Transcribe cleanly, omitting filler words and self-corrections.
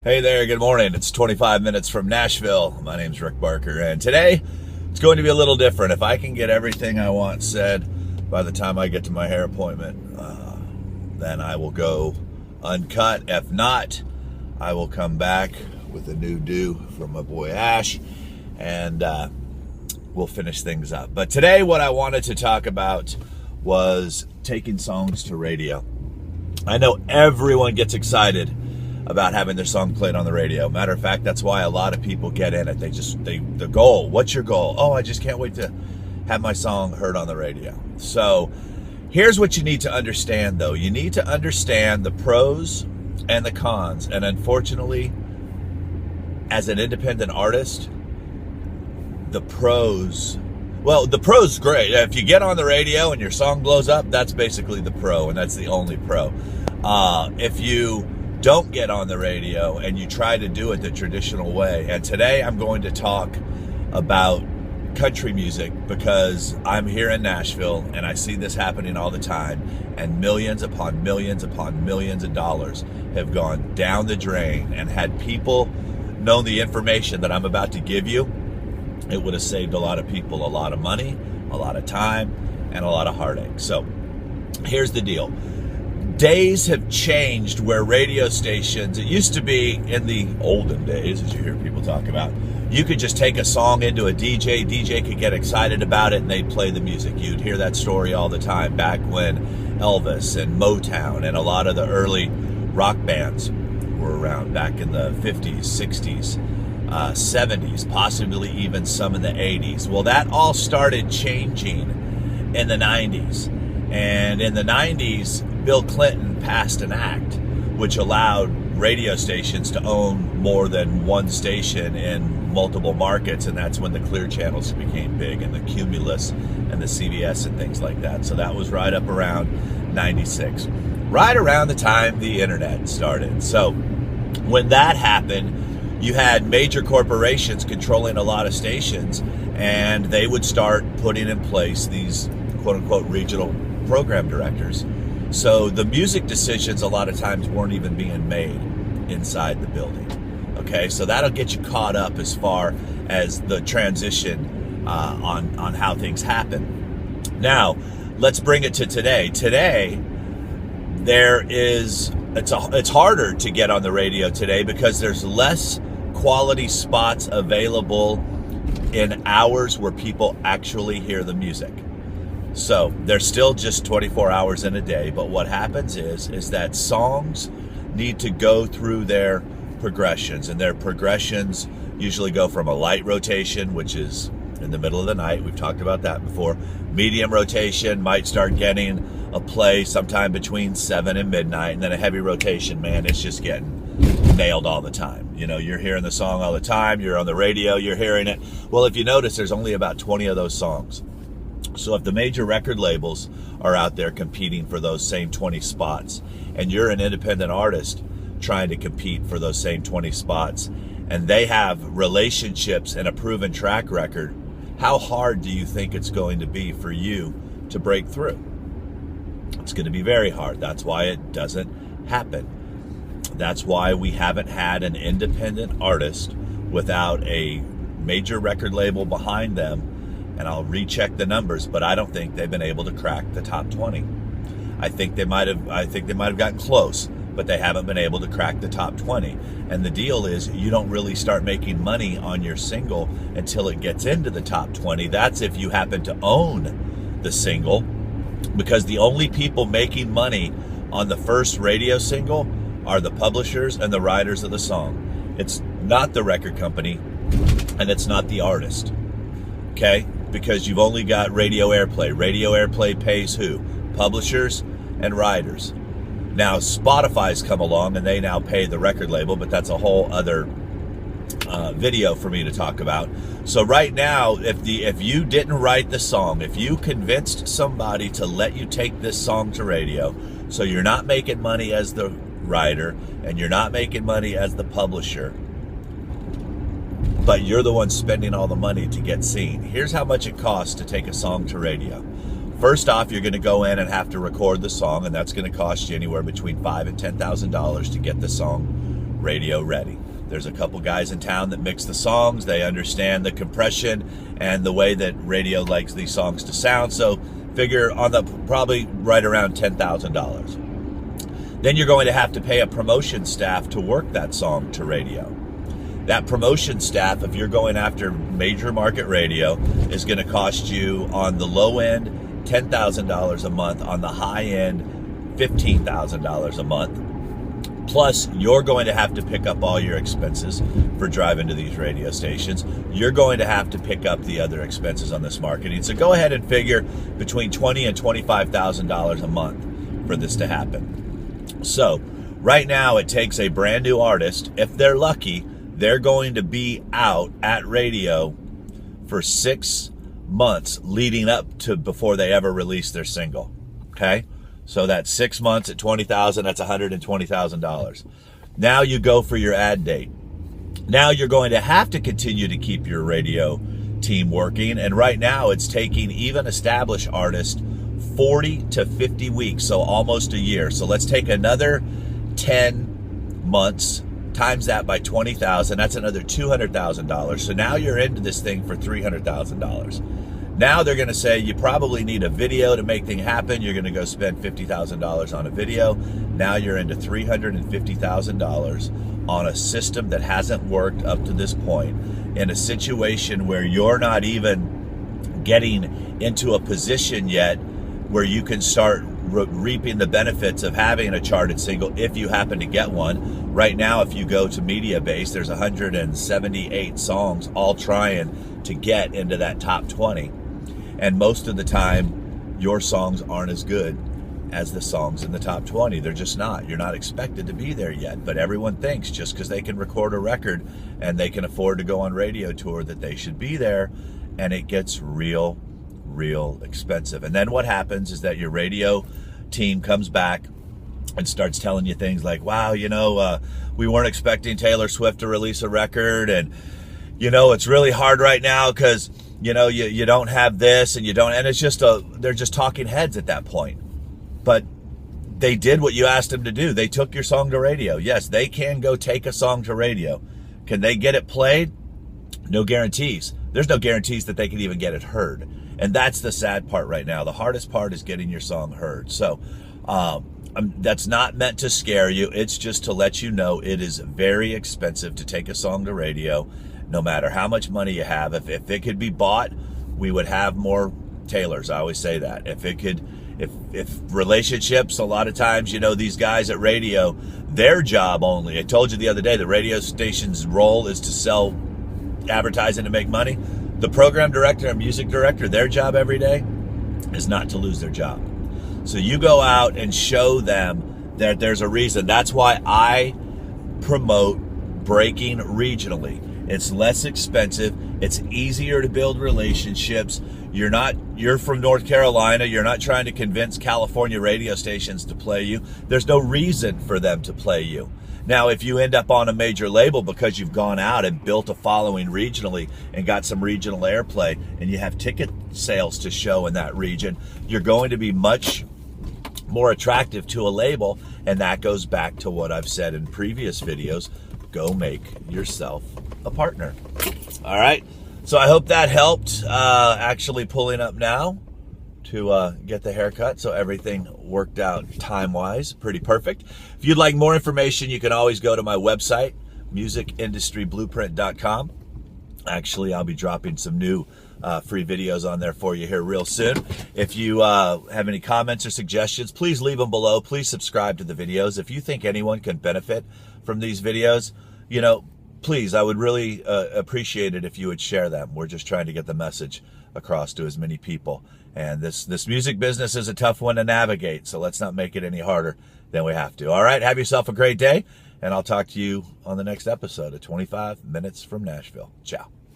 Hey there, good morning. It's 25 minutes from Nashville. My name's Rick Barker, and today it's going to be a little different. If I can get everything I want said by the time I get to my hair appointment, then I will go uncut. If not, I will come back with a new do from my boy Ash, and we'll finish things up. But today what I wanted to talk about was taking songs to radio. I know everyone gets excited about having their song played on the radio. Matter of fact, that's why a lot of people get in it. The goal, what's your goal? Oh, I just can't wait to have my song heard on the radio. So here's what you need to understand, though. You need to understand the pros and the cons. And unfortunately, as an independent artist, the pros great. If you get on the radio and your song blows up, that's basically the pro, and that's the only pro. If you don't get on the radio and you try to do it the traditional way. And today I'm going to talk about country music because I'm here in Nashville and I see this happening all the time, and millions upon millions upon millions of dollars have gone down the drain. And had people known the information that I'm about to give you, it would have saved a lot of people a lot of money, a lot of time, and a lot of heartache. So here's the deal. Days have changed where radio stations, it used to be in the olden days, as you hear people talk about, you could just take a song into a DJ could get excited about it and they'd play the music. You'd hear that story all the time back when Elvis and Motown and a lot of the early rock bands were around back in the 50s, 60s, 70s, possibly even some in the 80s. Well, that all started changing in the 90s. And in the 90s, Bill Clinton passed an act which allowed radio stations to own more than one station in multiple markets, and that's when the clear channels became big, and the Cumulus and the CBS and things like that. So that was right up around 96, right around the time the internet started. So when that happened, you had major corporations controlling a lot of stations, and they would start putting in place these quote-unquote regional program directors. So the music decisions a lot of times weren't even being made inside the building. Okay, so that'll get you caught up as far as the transition on how things happen. Now, let's bring it to today. Today, it's harder to get on the radio today because there's less quality spots available in hours where people actually hear the music. So there's still just 24 hours in a day, but what happens is that songs need to go through their progressions, and their progressions usually go from a light rotation, which is in the middle of the night. We've talked about that before. Medium rotation might start getting a play sometime between 7 and midnight, and then a heavy rotation, man, it's just getting nailed all the time. You know, you're hearing the song all the time, you're on the radio, you're hearing it. Well, if you notice, there's only about 20 of those songs. So if the major record labels are out there competing for those same 20 spots, and you're an independent artist trying to compete for those same 20 spots, and they have relationships and a proven track record, how hard do you think it's going to be for you to break through? It's going to be very hard. That's why it doesn't happen. That's why we haven't had an independent artist without a major record label behind them. And I'll recheck the numbers, but I don't think they've been able to crack the top 20. I think they might have gotten close, but they haven't been able to crack the top 20. And the deal is, you don't really start making money on your single until it gets into the top 20. That's if you happen to own the single, because the only people making money on the first radio single are the publishers and the writers of the song. It's not the record company, and it's not the artist. Okay? Because you've only got radio airplay. Radio airplay pays who? Publishers and writers. Now, Spotify's come along and they now pay the record label, but that's a whole other video for me to talk about. So right now, if you didn't write the song, if you convinced somebody to let you take this song to radio, so you're not making money as the writer and you're not making money as the publisher, but you're the one spending all the money to get seen. Here's how much it costs to take a song to radio. First off, you're going to go in and have to record the song, and that's going to cost you anywhere between $5,000 and $10,000 to get the song radio ready. There's a couple guys in town that mix the songs. They understand the compression and the way that radio likes these songs to sound. So figure on the probably right around $10,000. Then you're going to have to pay a promotion staff to work that song to radio. That promotion staff, if you're going after major market radio, is going to cost you on the low end $10,000 a month, on the high end $15,000 a month. Plus, you're going to have to pick up all your expenses for driving to these radio stations. You're going to have to pick up the other expenses on this marketing. So go ahead and figure between $20,000 and $25,000 a month for this to happen. So right now it takes a brand new artist. If they're lucky, they're going to be out at radio for 6 months leading up to before they ever release their single. Okay? So that's 6 months at $20,000, that's $120,000. Now you go for your ad date. Now you're going to have to continue to keep your radio team working. And right now it's taking even established artists 40 to 50 weeks, so almost a year. So let's take another 10 months, times that by 20,000, that's another $200,000. So now you're into this thing for $300,000. Now they're going to say you probably need a video to make things happen. You're going to go spend $50,000 on a video. Now you're into $350,000 on a system that hasn't worked up to this point, in a situation where you're not even getting into a position yet where you can start reaping the benefits of having a charted single if you happen to get one. Right now, if you go to Mediabase, there's 178 songs all trying to get into that top 20. And most of the time, your songs aren't as good as the songs in the top 20. They're just not. You're not expected to be there yet. But everyone thinks just because they can record a record and they can afford to go on radio tour that they should be there. And it gets real expensive. And then what happens is that your radio team comes back and starts telling you things like, wow, we weren't expecting Taylor Swift to release a record. And, it's really hard right now because you don't have this and you don't, and it's just they're just talking heads at that point. But they did what you asked them to do. They took your song to radio. Yes, they can go take a song to radio. Can they get it played? No guarantees. There's no guarantees that they can even get it heard. And that's the sad part right now. The hardest part is getting your song heard. So that's not meant to scare you. It's just to let you know it is very expensive to take a song to radio. No matter how much money you have, if it could be bought, we would have more Taylors. I always say that. If relationships, a lot of times, these guys at radio, their job only, I told you the other day, the radio station's role is to sell advertising to make money. The program director and music director, their job every day is not to lose their job. So you go out and show them that there's a reason. That's why I promote breaking regionally. It's less expensive. It's easier to build relationships. You're from North Carolina. You're not trying to convince California radio stations to play you. There's no reason for them to play you. Now, if you end up on a major label because you've gone out and built a following regionally and got some regional airplay and you have ticket sales to show in that region, you're going to be much more attractive to a label. And that goes back to what I've said in previous videos. Go make yourself a partner. All right. So I hope that helped. Actually pulling up now to get the haircut. So everything worked out time-wise. Pretty perfect. If you'd like more information, you can always go to my website, musicindustry.blueprint.com. Actually, I'll be dropping some new free videos on there for you here real soon. If you have any comments or suggestions, please leave them below. Please subscribe to the videos. If you think anyone can benefit from these videos, please, I would really appreciate it if you would share them. We're just trying to get the message across to as many people. And this music business is a tough one to navigate, so let's not make it any harder than we have to. All right, have yourself a great day, and I'll talk to you on the next episode of 25 Minutes from Nashville. Ciao.